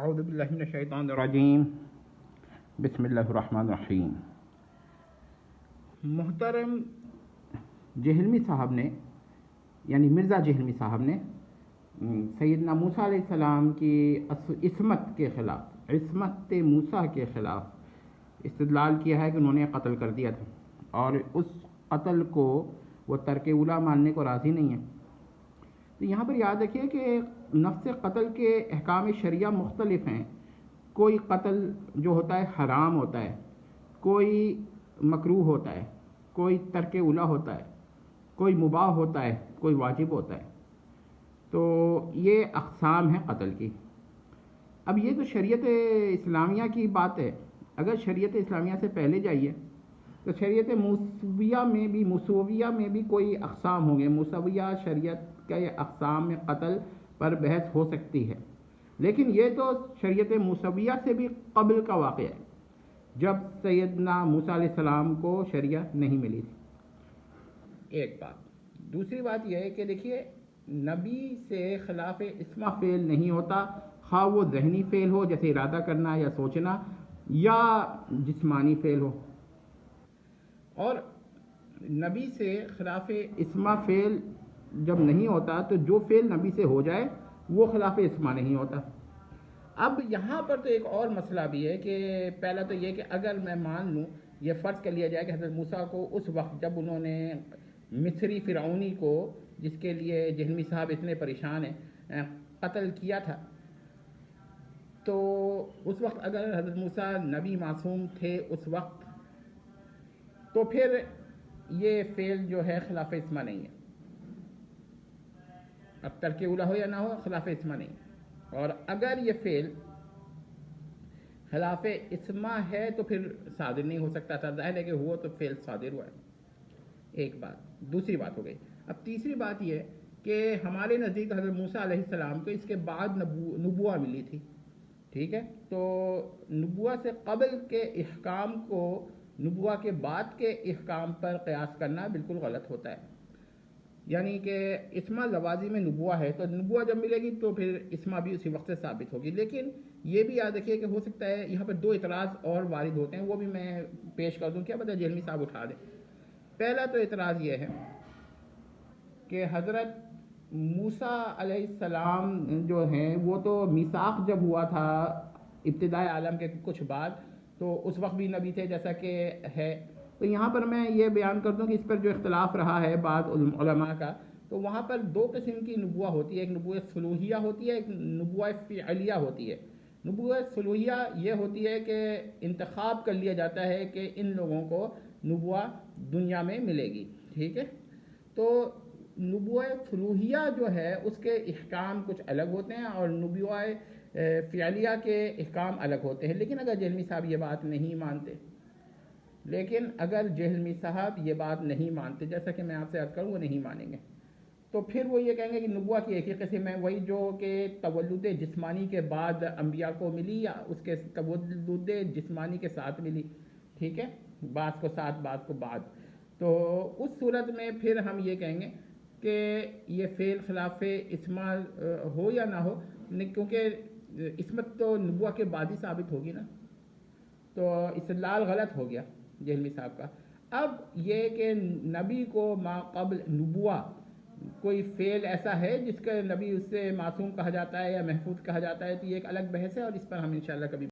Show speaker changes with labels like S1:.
S1: اعوذ باللہ من الشیطان الرجیم بسم اللہ الرحمن الرحیم۔ محترم جہلمی صاحب نے یعنی مرزا جہلمی صاحب نے سیدنا موسیٰ علیہ السلام کی عصمت کے خلاف، عصمت موسیٰ کے خلاف استدلال کیا ہے کہ انہوں نے قتل کر دیا تھا، اور اس قتل کو وہ ترک اولیٰ ماننے کو راضی نہیں ہے۔ تو یہاں پر یاد رکھیے کہ نفس قتل کے احکام شرعیہ مختلف ہیں۔ کوئی قتل جو ہوتا ہے حرام ہوتا ہے، کوئی مکروہ ہوتا ہے، کوئی ترک اولیٰ ہوتا ہے، کوئی مباح ہوتا ہے، کوئی واجب ہوتا ہے۔ تو یہ اقسام ہیں قتل کی۔ اب یہ تو شریعت اسلامیہ کی بات ہے۔ اگر شریعت اسلامیہ سے پہلے جائیے تو شریعت موسویہ میں بھی کوئی اقسام ہوں گے۔ موسویہ شریعت کے اقسام میں قتل پر بحث ہو سکتی ہے، لیکن یہ تو شریعت موسویہ سے بھی قبل کا واقعہ ہے، جب سیدنا موسیٰ علیہ السلام کو شریعت نہیں ملی تھی۔ ایک بات۔ دوسری بات یہ ہے کہ دیکھیے، نبی سے خلاف اسما فعل نہیں ہوتا، خواہ وہ ذہنی فعل ہو جیسے ارادہ کرنا یا سوچنا، یا جسمانی فعل ہو۔ اور نبی سے خلاف اسما فعل جب نہیں ہوتا تو جو فعل نبی سے ہو جائے وہ خلاف اسما نہیں ہوتا۔ اب یہاں پر تو ایک اور مسئلہ بھی ہے کہ پہلا تو یہ کہ اگر میں مان لوں، یہ فرض کر لیا جائے کہ حضرت موسیٰ کو اس وقت جب انہوں نے مصری فرعونی کو، جس کے لیے جہلمی صاحب اتنے پریشان ہیں، قتل کیا تھا، تو اس وقت اگر حضرت موسیٰ نبی معصوم تھے اس وقت، تو پھر یہ فعل جو ہے خلاف اسما نہیں ہے۔ اب ترک اولیٰ ہو یا نہ ہو، خلاف اسما نہیں۔ اور اگر یہ فعل خلاف اسما ہے تو پھر صادر نہیں ہو سکتا تھا۔ ظاہر ہے کہ ہوا تو فعل صادر ہوا ہے۔ ایک بات۔ دوسری بات ہو گئی۔ اب تیسری بات یہ کہ ہمارے نزدیک حضرت موسیٰ علیہ السلام کو اس کے بعد نبوہ ملی تھی، ٹھیک ہے؟ تو نبوہ سے قبل کے احکام کو نبوہ کے بعد کے احکام پر قیاس کرنا بالکل غلط ہوتا ہے۔ یعنی کہ اسما لوازی میں نبوہ ہے، تو نبوہ جب ملے گی تو پھر اسما بھی اسی وقت سے ثابت ہوگی۔ لیکن یہ بھی یاد رکھیے کہ ہو سکتا ہے یہاں پر دو اعتراض اور وارد ہوتے ہیں، وہ بھی میں پیش کر دوں، کیا پتہ جہلمی صاحب اٹھا دیں۔ پہلا تو اعتراض یہ ہے کہ حضرت موسیٰ علیہ السلام جو ہیں، وہ تو میثاق جب ہوا تھا ابتدائے عالم کے کچھ بعد، تو اس وقت بھی نبی تھے جیسا کہ ہے۔ تو یہاں پر میں یہ بیان کر دوں کہ اس پر جو اختلاف رہا ہے بعض علماء کا، تو وہاں پر دو قسم کی نبوہ ہوتی ہے۔ ایک نبوہ صلوحیہ ہوتی ہے، ایک نبوہ فعلیہ ہوتی ہے۔ نبوہ صلوحیہ یہ ہوتی ہے کہ انتخاب کر لیا جاتا ہے کہ ان لوگوں کو نبوہ دنیا میں ملے گی، ٹھیک ہے؟ تو نبوہ صلوحیہ جو ہے اس کے احکام کچھ الگ ہوتے ہیں، اور نبوہ فعلیہ کے احکام الگ ہوتے ہیں۔ لیکن اگر جہلمی صاحب یہ بات نہیں مانتے، نہیں مانتے، جیسا کہ میں آپ سے عرض کروں وہ نہیں مانیں گے، تو پھر وہ یہ کہیں گے کہ نبوہ کی ایک ہی قسم ہے، وہی جو کہ تولد جسمانی کے بعد انبیاء کو ملی یا اس کے تولد جسمانی کے ساتھ ملی، ٹھیک ہے؟ بعض کو ساتھ بعض کو بعد۔ تو اس صورت میں پھر ہم یہ کہیں گے کہ یہ فعل خلاف اسما ہو یا نہ ہو، کیونکہ اسمت تو نبوہ کے بعد ہی ثابت ہوگی نا، تو استدلال غلط ہو گیا جہلمی صاحب کا۔ اب یہ کہ نبی کو ما قبل نبوہ کوئی فعل ایسا ہے جس کا نبی اس سے معصوم کہا جاتا ہے یا محفوظ کہا جاتا ہے، تو یہ ایک الگ بحث ہے، اور اس پر ہم انشاءاللہ کبھی